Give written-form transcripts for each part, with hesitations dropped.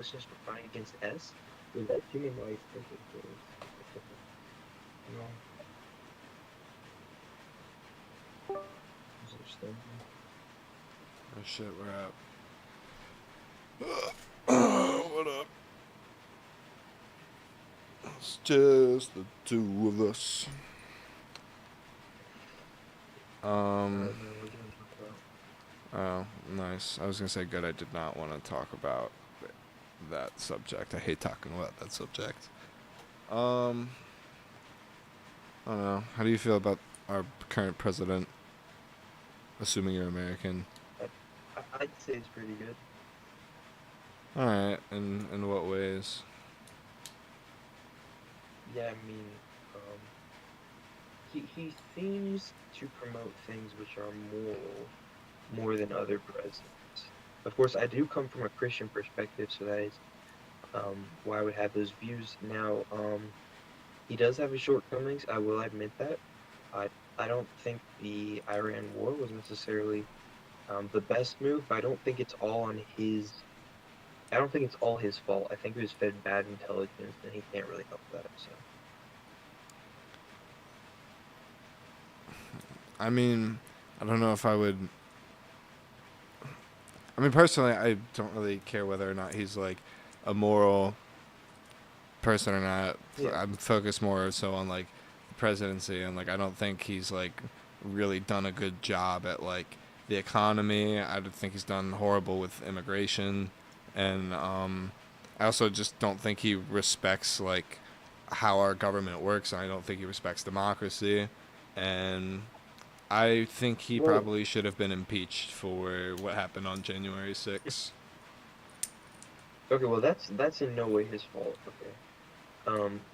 Muslims were fighting against S, was that human rights interference. You know, misunderstanding. Oh shit, we're up. What up? It's just the two of us. All Um. right, man, what are you gonna talk about? Oh, nice. I was gonna say good. I did not want to talk about that subject. I hate talking about that subject. Um. I don't know. How do you feel about our current president? Assuming you're American. I'd say it's pretty good. All right. In what ways? Yeah, I mean, um, he seems to promote things which are moral more than other presidents. Of course, I do come from a Christian perspective, so that is why I would have those views. Now, he does have his shortcomings. I will admit that. I I don't think the Iran war was necessarily the best move, but I don't think it's all on his. I don't think it's all his fault. I think he was fed bad intelligence, and he can't really help that. So, I mean, I don't know if I would. I mean, personally, I don't really care whether or not he's like a moral person or not. yeah. I'm focused more so on like the presidency, and like I don't think he's like really done a good job at like the economy. I don't think he's done horrible with immigration, and I also just don't think he respects like how our government works, and I don't think he respects democracy, and I think he Well, probably should have been impeached for what happened on January 6th. okay. Well, that's in no way his fault. Okay.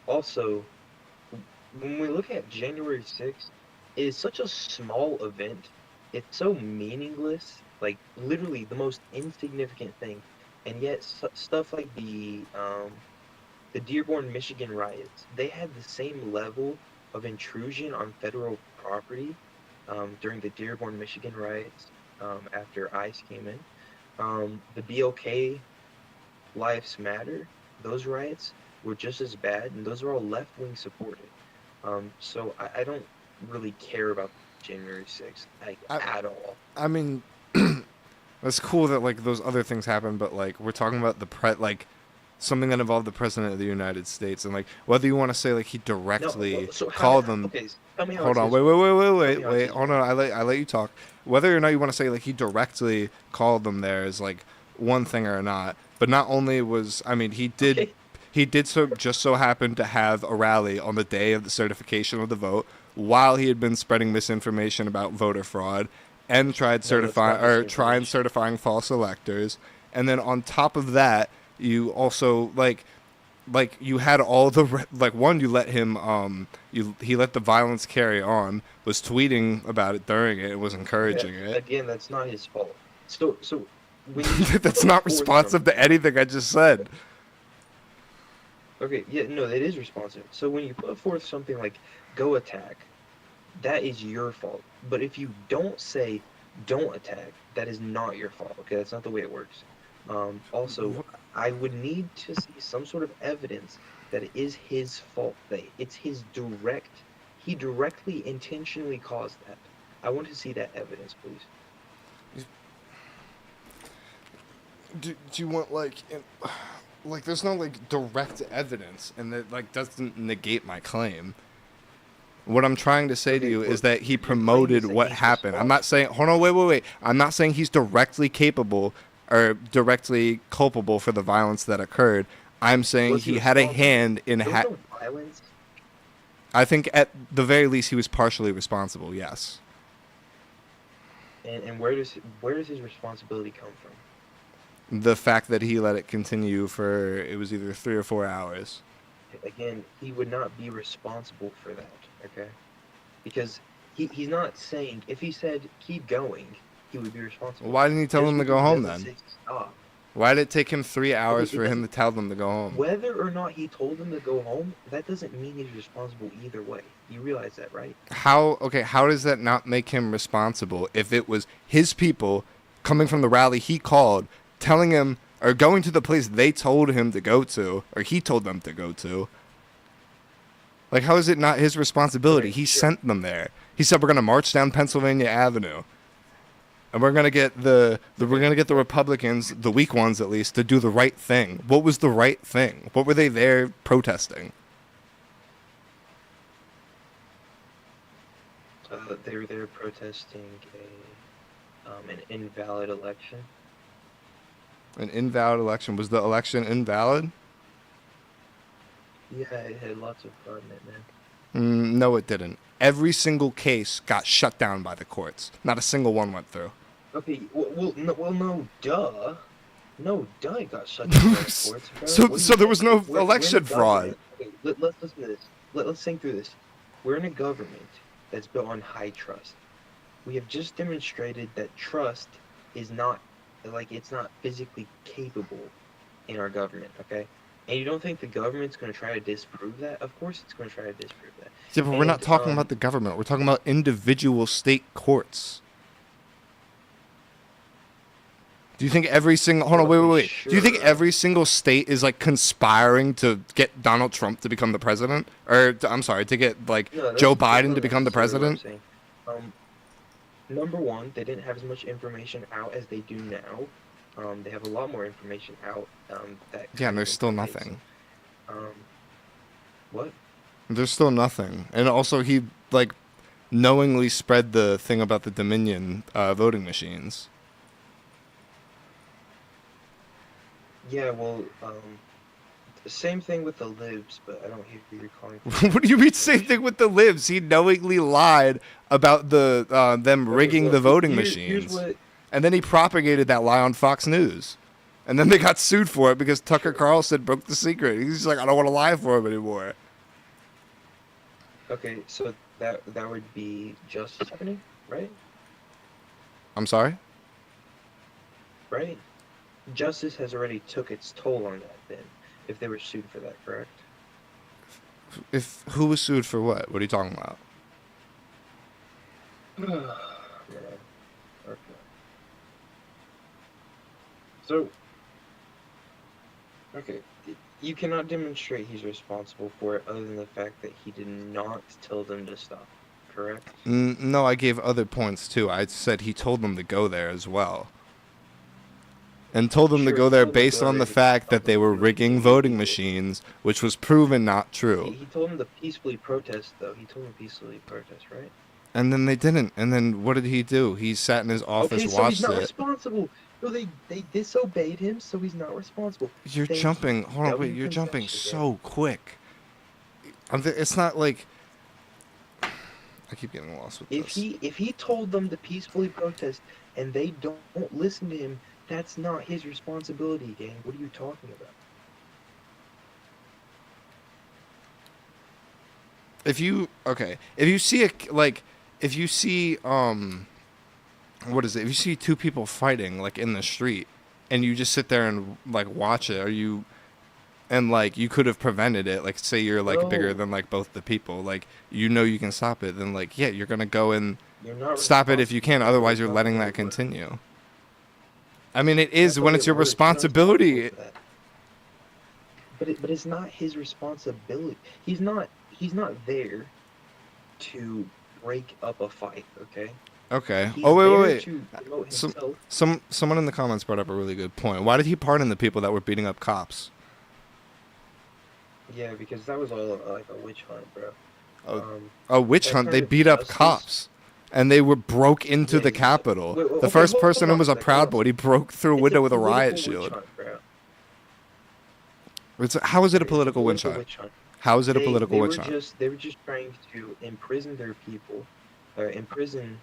Also, when we look at January 6th, it is such a small event. It's so meaningless, like literally the most insignificant thing. And yet stuff like the Dearborn, Michigan riots, they had the same level of intrusion on federal property during the Dearborn, Michigan riots after ICE came in. The BLK Lives Matter, those riots were just as bad, and those are all left-wing supported. So I don't really care about January 6th, like, I at all. I mean, it's cool that like those other things happen, but like we're talking about like something that involved the president of the United States, and like whether you want to say like he No, well, directly so called them. okay, tell me how Hold it's on, his wait, wait, fault. wait, wait, Tell me wait, how it's wait. his Hold on, fault. I let you talk. Whether or not you want to say like he directly called them there is like one thing or not. But not only was I mean Okay, he did so just so happen to have a rally on the day of the certification of the vote while he had been spreading misinformation about voter fraud and no, that's not trying misinformation. certifying false electors. And then on top of that, you also like you had all the like one you let him you he let the violence carry on, was tweeting about it during it, was Yeah, encouraging it. again, that's not his fault. So when you That's put not forth responsive to something, anything I just said. okay, yeah, no, it is responsive. So when you put forth something like "go attack," that is your fault. But if you don't say "don't attack," that is not your fault. Okay, that's not the way it works. Also, I would need to see some sort of evidence that it is his fault, that it's his he directly intentionally caused that. I want to see that evidence, please. Do you want like there's no like direct evidence, and that like doesn't negate my claim. What I'm trying to say to Okay, you well, is that he your claim promoted is that what he's happened. I'm not responsible. saying, hold on, wait, wait, wait. I'm not saying he's directly capable or directly culpable for the violence that occurred. I'm saying Was he he had a responsible? hand in There was no violence. I think at the very least he was partially responsible. Yes. And where does his responsibility come from? The fact that he let it continue for it was either 3 or 4 hours. Again, he would not be responsible for that, okay? Because he's not saying if he said keep going, he would be responsible. Why didn't he tell Just them to because go he home doesn't then? say stop. Why did it take him three Okay, hours it for him to doesn't tell them to go home? whether or not he told them to go home, that doesn't mean he's responsible either way. You realize that, right? How okay? How does that not make him responsible if it was his people coming from the rally he called, telling him or going to the place they told him to go to, or he told them to go to. Like, how is it not his responsibility? Okay, He sure. sent them there. He said we're gonna march down Pennsylvania Avenue, and we're gonna get we're Okay. gonna get the Republicans, the weak ones at least, to do the right thing. What was the right thing? What were they there protesting? They were there protesting an invalid election. An invalid election. Was the election invalid? Yeah, it had lots of fraud in it, man. No, it didn't. Every single case got shut down by the courts. Not a single one went through. Okay, no, duh. No, duh, it got shut down by the courts, bro. What do So you there think? was no We're in a election fraud. government. Okay, let's listen to this. Let's think through this. We're in a government that's built on high trust. We have just demonstrated that trust is not, like, it's not physically capable in our government, okay? And you don't think the government's going to try to disprove that? Of course it's going to try to disprove that. Yeah, but we're not And talking about the government. We're talking about individual state courts. Do you think every single hold on, wait, okay, wait, wait. Do you think sure. every single state is like conspiring to get Donald Trump to become the president? Or I'm sorry, to get like No, Joe that's Biden not to become the necessarily what I'm president? saying. Um, Number one, they didn't have as much information out as they do now. They have a lot more information out that Yeah, kind and of there's still implicates. nothing. Um, what? There's still nothing. And also he like knowingly spread the thing about the Dominion voting machines. Yeah, well, same thing with the libs, but I don't hear you calling for What more do you mean same thing information. with the libs? He knowingly lied about the them Okay, rigging well, the voting here's machines. what. And then he propagated that lie on Fox News. And then they got sued for it because Tucker Sure. Carlson broke the secret. He's like, I don't want to lie for him anymore. Okay, so that would be justice happening, right? I'm sorry? Right? Justice has already took its toll on that then, if they were sued for that, correct? If who was sued for what? What are you talking about? Man, okay. So, okay, you cannot demonstrate he's responsible for it other than the fact that he did not tell them to stop, correct? No, I gave other points too. I said he told them to go there as well. And told them to Sure, go he there told them to based go on there the because he fact thought that them they to were do it rigging voting illegally. machines, which was proven not He, true. he told them to peacefully protest, though. He told them to peacefully protest, right? And then they didn't. And then what did he do? He sat in his office, Okay, so he's watched not it. responsible. No, they disobeyed him, so he's not responsible. You're Thank you. jumping. Hold on, wait. W You're jumping concession, man. so quick. It's not like I keep getting lost with this. If he told them to peacefully protest and they don't listen to him, that's not his responsibility, gang. What are you talking about? If you okay, if you see a like, if you see what is it? If you see two people fighting like in the street, and you just sit there and like watch it, are you and like you could have prevented it? Like, say you're like bigger No, than like both the people, like you know you can stop it. Then like yeah, you're gonna go and you're not stop it if you responsible can. for Otherwise, it. you're That's not the letting way that it works. continue. I mean, it That's is not the when way it's it your works. You're not responsible responsibility. for that. But it's not his responsibility. He's not there to break up a fight, okay? Okay. Oh He's wait, wait, there wait. to promote Some himself. someone in the comments brought up a really good point. Why did he pardon the people that were beating up cops? Yeah, because that was all like a witch hunt, bro. A, Um, a witch that hunt. They kind of beat up justice. cops, and they were broke into Yeah, the exactly. Capitol. Wait, The okay, first hold person who on a was a sec. Hold on Proud a Boy, he sec. broke through a It's a window with a riot political witch shield. hunt, bro. How is it a It's a political witch political hunt? witch hunt. How is it a They political they witch were hunt? just they were just trying to imprison their people, or imprison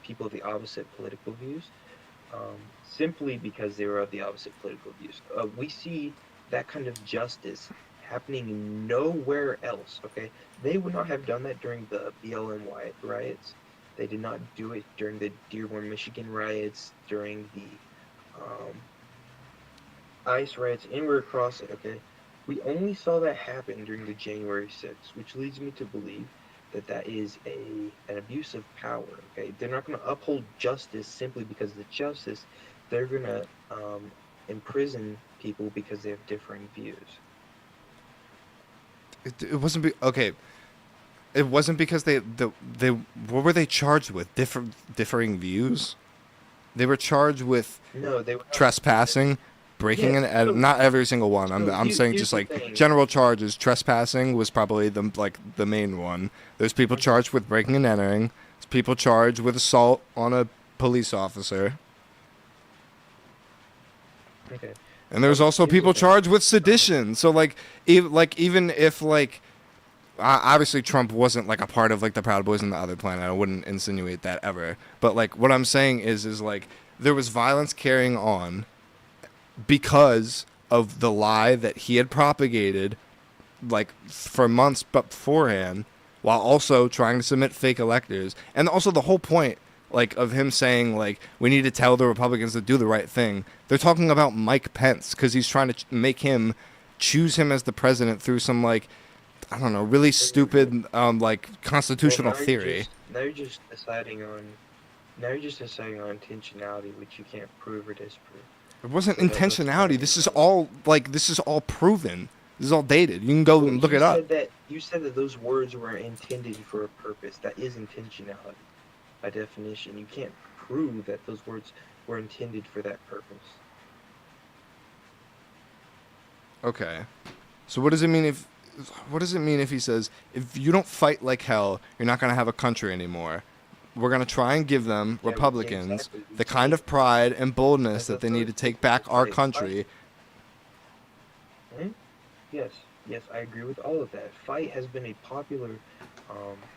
people of the opposite political views, simply because they were of the opposite political views. We see that kind of justice happening nowhere else. Okay, they would not have done that during the BLM riots. They did not do it during the Dearborn, Michigan riots, during the um, ICE riots, anywhere across it. Okay, we only saw that happen during the January 6th, which leads me to believe that that is an abuse of power. Okay, they're not going to uphold justice simply because of the justice. They're going to imprison people because they have differing views. It wasn't okay. It wasn't because they what were they charged with? Differing views. They were charged with No, they were not. trespassing, breaking Yes. and not every single one. So I'm saying here's just the like thing. general charges. Trespassing was probably the main one. There's people Mhm. charged with breaking and entering. There's people charged with assault on a police officer. Okay. And there's also Here's the people thing. charged with Um, sedition. So even if obviously Trump wasn't like a part of like the Proud Boys and the Other Planet. I wouldn't insinuate that ever. But like what I'm saying is like there was violence carrying on because of the lie that he had propagated like for months beforehand, while also trying to submit fake electors. And also the whole point like of him saying like we need to tell the Republicans to do the right thing. They're talking about Mike Pence because he's trying to make him choose him as the president through some like I don't know really stupid like well, constitutional theory. now you're just deciding on intentionality, which you can't prove or disprove. It wasn't So that's not intentionality. even relevant. This is all proven. This is all dated. You can go Well, and look it up. you said that those words were intended for a purpose. That is intentionality by definition. You can't prove that those words were intended for that purpose. Okay. So what does it mean if he says if you don't fight like hell, you're not going to have a country anymore? We're going to try and give them Yeah, Republicans exactly. We the kind can't. of pride and boldness that That's they what need it to take takes back to our fight. country. Hmm? Yes, yes, I agree with all of that. Fight has been a popular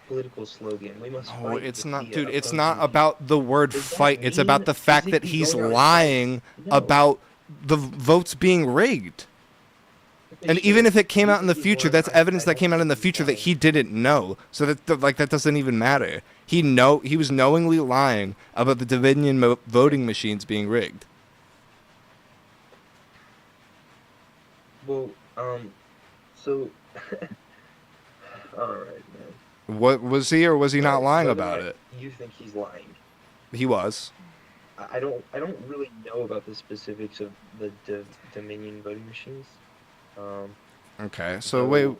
political slogan. We must No, fight it's with not, the dude. It's not opposing view. about the word Does that fight. It's about mean the fact that physically he's going outside? lying No. about the votes being rigged. Okay, And even sure. if it came out in the Physically future, going that's evidence outside, that I don't came out in think the he's future that lying. he didn't know. So that doesn't even matter. He was knowingly lying about the Dominion Okay. voting machines being rigged. Well, so all right, man. What was he or was he not So lying whether or about not it? you think he's lying, He was. I don't really know about the specifics of the Dominion voting machines. Um, Okay. So wait, though,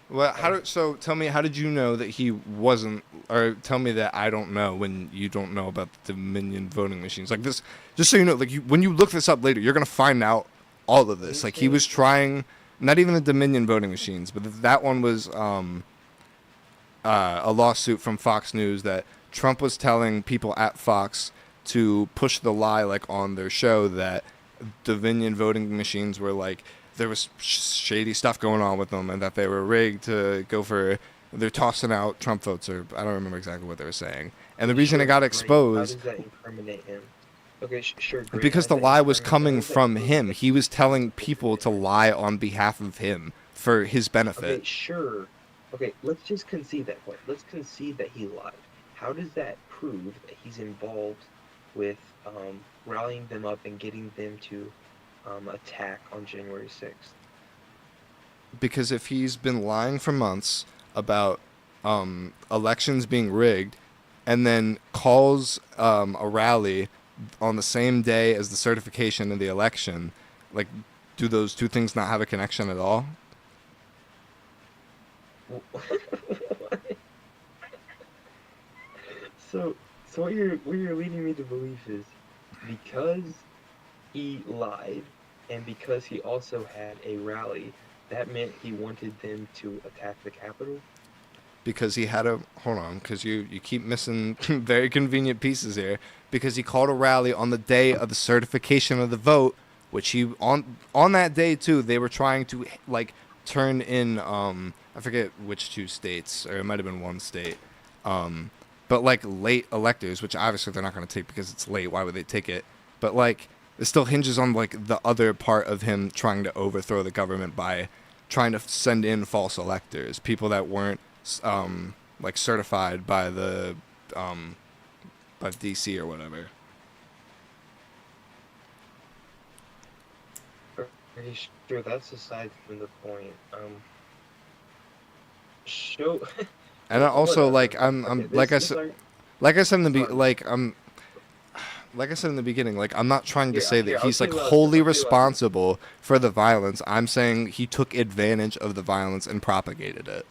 well, uh, so tell me, how did you know that he wasn't, or tell me that I don't know when you don't know about the Dominion voting machines? Like this, just so you know, when you look this up later, you're gonna find out all of you're this. Like he saying was trying, not even the Dominion voting machines, but that one was a lawsuit from Fox News that Trump was telling people at Fox to push the lie like on their show that Dominion voting machines were like there was shady stuff going on with them and that they were rigged to go for they're tossing out Trump votes or I don't remember exactly what they were saying. And the okay, reason it sure, got great. How exposed does that incriminate him? Okay, sure, great. How because does the that lie was incriminate? How coming does that from prove him. that He was he's telling people complicit to in it? lie on behalf of him for his benefit. Okay, sure. Okay, let's just concede that point. Let's concede that he lied. How does that prove that he's involved with rallying them up and getting them to attack on January 6th? Because if he's been lying for months about elections being rigged and then calls a rally on the same day as the certification of the election, like, do those two things not have a connection at all? So, so what you're leading me to believe is because he lied and because he also had a rally, that meant he wanted them to attack the Capitol? Because he had a hold on, because you keep missing very convenient pieces here. Because he called a rally on the day of the certification of the vote, which he on that day too. They were trying to like turn in I forget which two states, or it might have been one state, but like late electors, which obviously they're not going to take because it's late. Why would they take it? But like it still hinges on like the other part of him trying to overthrow the government by trying to send in false electors, people that weren't like certified um, by DC or whatever. Okay, sure, that's aside from the point. Show And I also whatever, like man. Okay, I'm like I this said are like I said in the sorry. like like I said in the beginning, like I'm not trying to Here, say that here, I'll he's tell like you what I'll do. wholly I'll tell you what I'll do. responsible for the violence. I'm saying he took advantage of the violence and propagated it,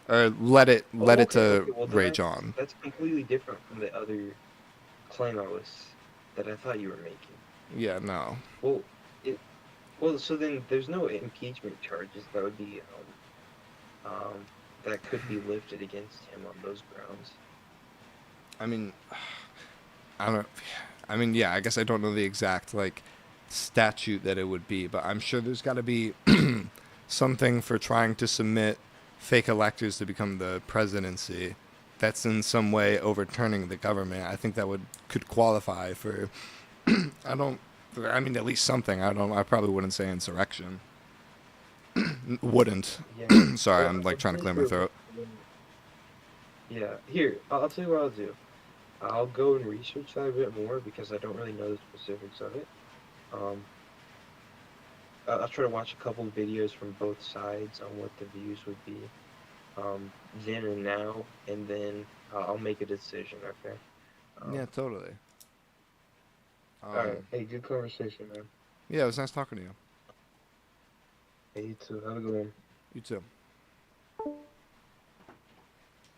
or let Oh, it okay, to okay. Well, then rage on. that's completely different from the other claim that I thought you were making. Yeah, no. Well, it so then there's no impeachment charges that would be that could be lifted against him on those grounds. I mean, I don't. I mean, yeah. I guess I don't know the exact like statute that it would be, but I'm sure there's got to be something for trying to submit fake electors to become the presidency. That's in some way overturning the government. I think that would could qualify for. I don't. I mean, at least something. I don't. I probably wouldn't say insurrection. Wouldn't. Yeah. Sorry, Well, I'm like I'm trying to pretty clear my sure throat. yeah. Here, I'll tell you what I'll do. I'll go and research that a bit more because I don't really know the specifics of it. Um, I'll try to watch a couple of videos from both sides on what the views would be, then and now, and then I'll make a decision. Okay. Yeah, Um, totally. all right. Um, Hey, good conversation, man. yeah, it was nice talking to you. Hey, you too. Have a good one. You too.